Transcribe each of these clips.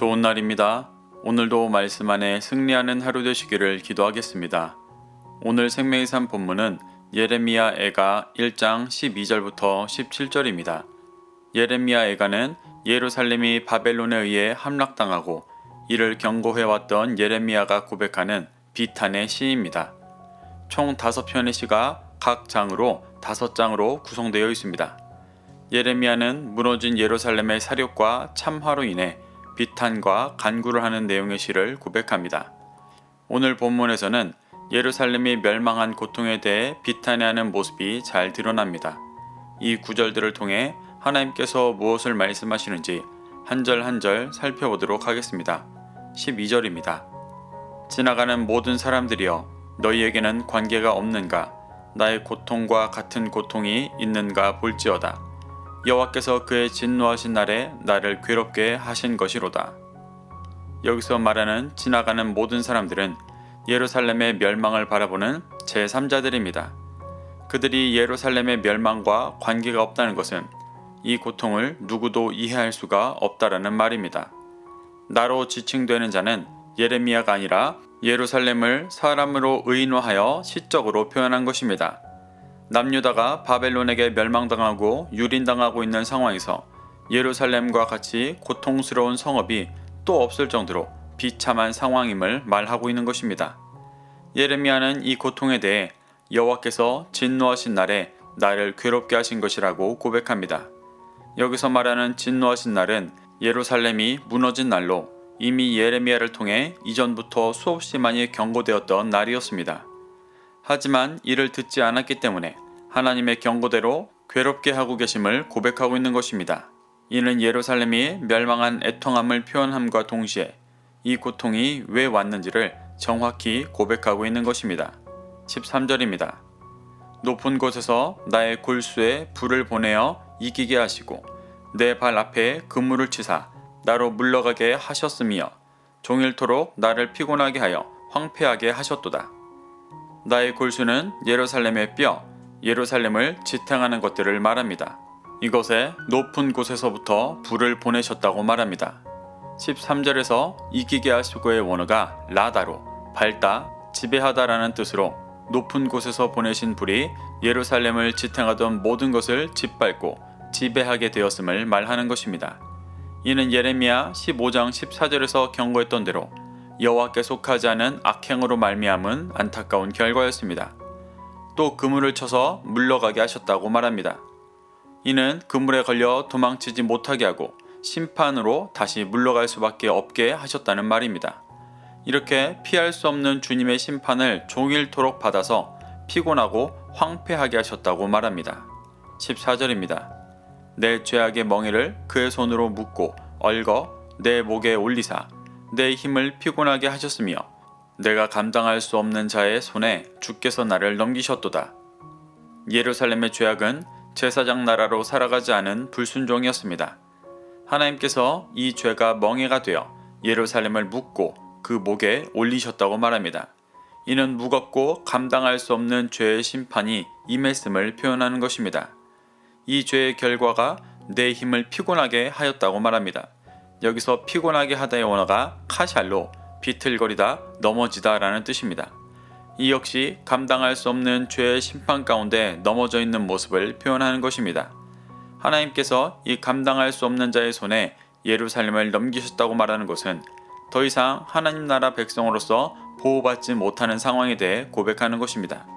좋은 날입니다. 오늘도 말씀 안에 승리하는 하루 되시기를 기도하겠습니다. 오늘 생명의 산 본문은 예레미야 애가 1장 12절부터 17절입니다. 예레미야 애가는 예루살렘이 바벨론에 의해 함락당하고 이를 경고해왔던 예레미야가 고백하는 비탄의 시입니다. 총 5편의 시가 각 장으로 5장으로 구성되어 있습니다. 예레미야는 무너진 예루살렘의 사륙과 참화로 인해 비탄과 간구를 하는 내용의 시를 고백합니다. 오늘 본문에서는 예루살렘이 멸망한 고통에 대해 비탄해하는 모습이 잘 드러납니다. 이 구절들을 통해 하나님께서 무엇을 말씀하시는지 한 절 한 절 살펴보도록 하겠습니다. 12절입니다. 지나가는 모든 사람들이여 너희에게는 관계가 없는가? 나의 고통과 같은 고통이 있는가 볼지어다. 여호와께서 그의 진노하신 날에 나를 괴롭게 하신 것이로다. 여기서 말하는 지나가는 모든 사람들은 예루살렘의 멸망을 바라보는 제3자들입니다. 그들이 예루살렘의 멸망과 관계가 없다는 것은 이 고통을 누구도 이해할 수가 없다라는 말입니다. 나로 지칭되는 자는 예레미야가 아니라 예루살렘을 사람으로 의인화하여 시적으로 표현한 것입니다. 남유다가 바벨론에게 멸망당하고 유린당하고 있는 상황에서 예루살렘과 같이 고통스러운 성읍이 또 없을 정도로 비참한 상황임을 말하고 있는 것입니다. 예레미야는 이 고통에 대해 여호와께서 진노하신 날에 나를 괴롭게 하신 것이라고 고백합니다. 여기서 말하는 진노하신 날은 예루살렘이 무너진 날로 이미 예레미야를 통해 이전부터 수없이 많이 경고되었던 날이었습니다. 하지만 이를 듣지 않았기 때문에 하나님의 경고대로 괴롭게 하고 계심을 고백하고 있는 것입니다. 이는 예루살렘이 멸망한 애통함을 표현함과 동시에 이 고통이 왜 왔는지를 정확히 고백하고 있는 것입니다. 13절입니다. 높은 곳에서 나의 골수에 불을 보내어 이기게 하시고 내 발 앞에 그물을 치사 나로 물러가게 하셨으며 종일토록 나를 피곤하게 하여 황폐하게 하셨도다. 나의 골수는 예루살렘의 뼈, 예루살렘을 지탱하는 것들을 말합니다. 이것에 높은 곳에서부터 불을 보내셨다고 말합니다. 13절에서 이기게 하시고의 원어가 라다로 밝다, 지배하다라는 뜻으로 높은 곳에서 보내신 불이 예루살렘을 지탱하던 모든 것을 짓밟고 지배하게 되었음을 말하는 것입니다. 이는 예레미야 15장 14절에서 경고했던 대로 여호와께 속하지 않은 악행으로 말미암은 안타까운 결과였습니다. 또 그물을 쳐서 물러가게 하셨다고 말합니다. 이는 그물에 걸려 도망치지 못하게 하고 심판으로 다시 물러갈 수밖에 없게 하셨다는 말입니다. 이렇게 피할 수 없는 주님의 심판을 종일토록 받아서 피곤하고 황폐하게 하셨다고 말합니다. 14절입니다. 내 죄악의 멍에를 그의 손으로 묶고 얽어 내 목에 올리사 내 힘을 피곤하게 하셨으며 내가 감당할 수 없는 자의 손에 주께서 나를 넘기셨도다. 예루살렘의 죄악은 제사장 나라로 살아가지 않은 불순종이었습니다. 하나님께서 이 죄가 멍에가 되어 예루살렘을 묶고 그 목에 올리셨다고 말합니다. 이는 무겁고 감당할 수 없는 죄의 심판이 임했음을 표현하는 것입니다. 이 죄의 결과가 내 힘을 피곤하게 하였다고 말합니다. 여기서 피곤하게 하다의 원어가 카샬로 비틀거리다, 넘어지다 라는 뜻입니다. 이 역시 감당할 수 없는 죄의 심판 가운데 넘어져 있는 모습을 표현하는 것입니다. 하나님께서 이 감당할 수 없는 자의 손에 예루살렘을 넘기셨다고 말하는 것은 더 이상 하나님 나라 백성으로서 보호받지 못하는 상황에 대해 고백하는 것입니다.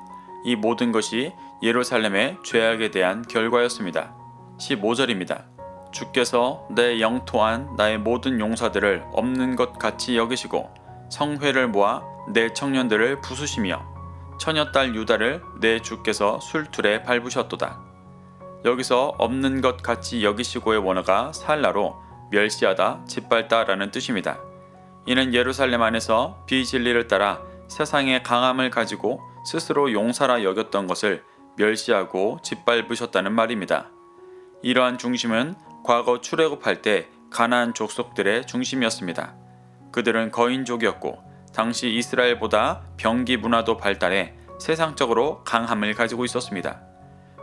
이 모든 것이 예루살렘의 죄악에 대한 결과였습니다. 15절입니다. 주께서 내 영토한 나의 모든 용사들을 없는 것 같이 여기시고 성회를 모아 내 청년들을 부수시며 처녀딸 유다를 내 주께서 술틀에 밟으셨도다. 여기서 없는 것 같이 여기시고의 원어가 살라로 멸시하다, 짓밟다 라는 뜻입니다. 이는 예루살렘 안에서 비진리를 따라 세상의 강함을 가지고 스스로 용사라 여겼던 것을 멸시하고 짓밟으셨다는 말입니다. 이러한 중심은 과거 출애굽할 때 가나안 족속들의 중심이었습니다. 그들은 거인족이었고 당시 이스라엘보다 병기 문화도 발달해 세상적으로 강함을 가지고 있었습니다.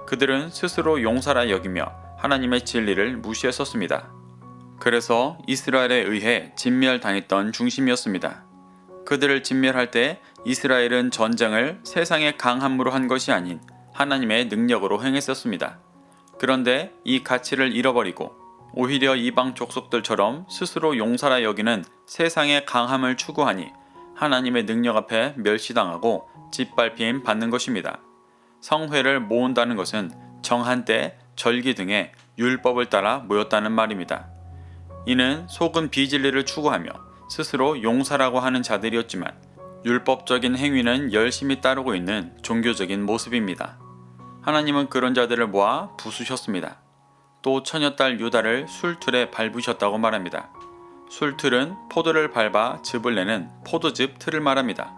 그들은 스스로 용사라 여기며 하나님의 진리를 무시했었습니다. 그래서 이스라엘에 의해 진멸당했던 중심이었습니다. 그들을 진멸할 때 이스라엘은 전쟁을 세상의 강함으로 한 것이 아닌 하나님의 능력으로 행했었습니다. 그런데 이 가치를 잃어버리고 오히려 이방 족속들처럼 스스로 용사라 여기는 세상의 강함을 추구하니 하나님의 능력 앞에 멸시당하고 짓밟힘 받는 것입니다. 성회를 모은다는 것은 정한 때 절기 등의 율법을 따라 모였다는 말입니다. 이는 속은 비진리를 추구하며 스스로 용사라고 하는 자들이었지만 율법적인 행위는 열심히 따르고 있는 종교적인 모습입니다. 하나님은 그런 자들을 모아 부수셨습니다. 또 처녀딸 유다를 술틀에 밟으셨다고 말합니다. 술틀은 포도를 밟아 즙을 내는 포도즙 틀을 말합니다.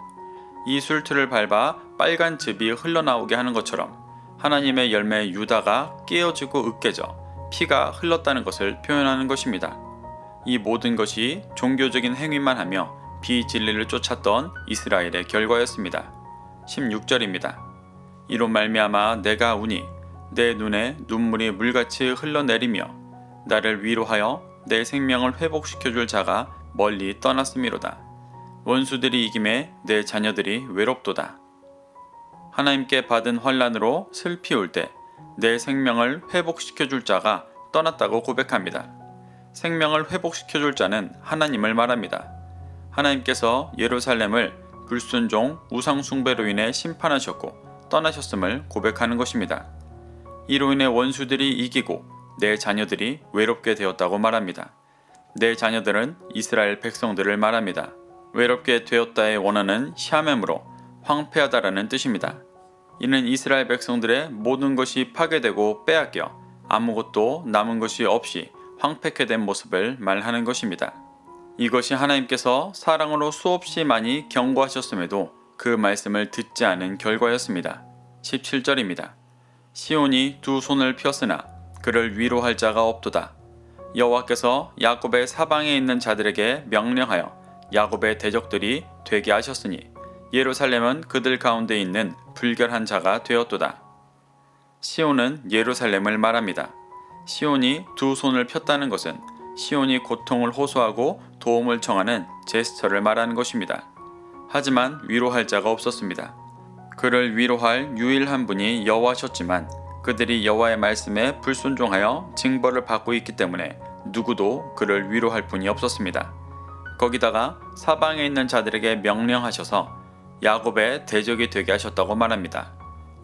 이 술틀을 밟아 빨간 즙이 흘러나오게 하는 것처럼 하나님의 열매 유다가 깨어지고 으깨져 피가 흘렀다는 것을 표현하는 것입니다. 이 모든 것이 종교적인 행위만 하며 비진리를 쫓았던 이스라엘의 결과였습니다. 16절입니다. 이로 말미암아 내가 우니 내 눈에 눈물이 물같이 흘러내리며 나를 위로하여 내 생명을 회복시켜 줄 자가 멀리 떠났음이로다. 원수들이 이김에 내 자녀들이 외롭도다. 하나님께 받은 환난으로 슬피 울 때 내 생명을 회복시켜 줄 자가 떠났다고 고백합니다. 생명을 회복시켜 줄 자는 하나님을 말합니다. 하나님께서 예루살렘을 불순종 우상 숭배로 인해 심판하셨고 떠나셨음을 고백하는 것입니다. 이로 인해 원수들이 이기고 내 자녀들이 외롭게 되었다고 말합니다. 내 자녀들은 이스라엘 백성들을 말합니다. 외롭게 되었다의 원어는 샤멤으로 황폐하다라는 뜻입니다. 이는 이스라엘 백성들의 모든 것이 파괴되고 빼앗겨 아무것도 남은 것이 없이 황폐케 된 모습을 말하는 것입니다. 이것이 하나님께서 사랑으로 수없이 많이 경고하셨음에도 그 말씀을 듣지 않은 결과였습니다. 17절입니다. 시온이 두 손을 폈으나 그를 위로할 자가 없도다. 여호와께서 야곱의 사방에 있는 자들에게 명령하여 야곱의 대적들이 되게 하셨으니 예루살렘은 그들 가운데 있는 불결한 자가 되었도다. 시온은 예루살렘을 말합니다. 시온이 두 손을 폈다는 것은 시온이 고통을 호소하고 도움을 청하는 제스처를 말하는 것입니다. 하지만 위로할 자가 없었습니다. 그를 위로할 유일한 분이 여호와셨지만 그들이 여호와의 말씀에 불순종하여 징벌을 받고 있기 때문에 누구도 그를 위로할 분이 없었습니다. 거기다가 사방에 있는 자들에게 명령하셔서 야곱의 대적이 되게 하셨다고 말합니다.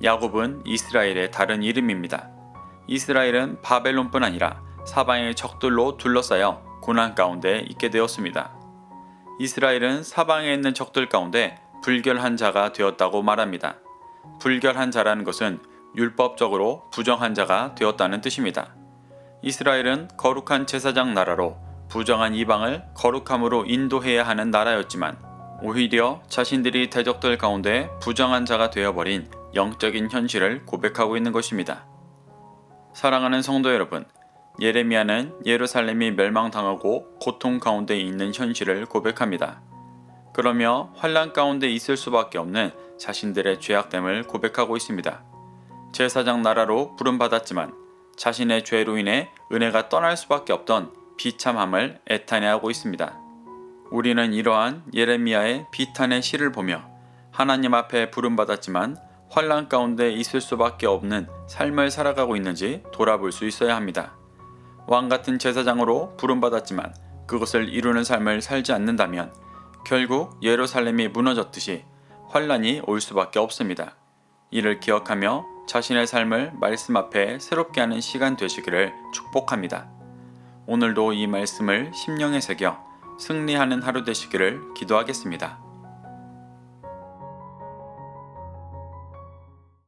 야곱은 이스라엘의 다른 이름입니다. 이스라엘은 바벨론뿐 아니라 사방의 적들로 둘러싸여 고난 가운데 있게 되었습니다. 이스라엘은 사방에 있는 적들 가운데 불결한 자가 되었다고 말합니다. 불결한 자라는 것은 율법적으로 부정한 자가 되었다는 뜻입니다. 이스라엘은 거룩한 제사장 나라로 부정한 이방을 거룩함으로 인도해야 하는 나라였지만 오히려 자신들이 대적들 가운데 부정한 자가 되어버린 영적인 현실을 고백하고 있는 것입니다. 사랑하는 성도 여러분, 예레미야는 예루살렘이 멸망당하고 고통 가운데 있는 현실을 고백합니다. 그러며 환난 가운데 있을 수밖에 없는 자신들의 죄악됨을 고백하고 있습니다. 제사장 나라로 부름받았지만 자신의 죄로 인해 은혜가 떠날 수밖에 없던 비참함을 애탄해하고 있습니다. 우리는 이러한 예레미야의 비탄의 시를 보며 하나님 앞에 부름받았지만 환난 가운데 있을 수밖에 없는 삶을 살아가고 있는지 돌아볼 수 있어야 합니다. 왕같은 제사장으로 부름받았지만 그것을 이루는 삶을 살지 않는다면 결국 예루살렘이 무너졌듯이 환난이 올 수밖에 없습니다. 이를 기억하며 자신의 삶을 말씀 앞에 새롭게 하는 시간 되시기를 축복합니다. 오늘도 이 말씀을 심령에 새겨 승리하는 하루 되시기를 기도하겠습니다.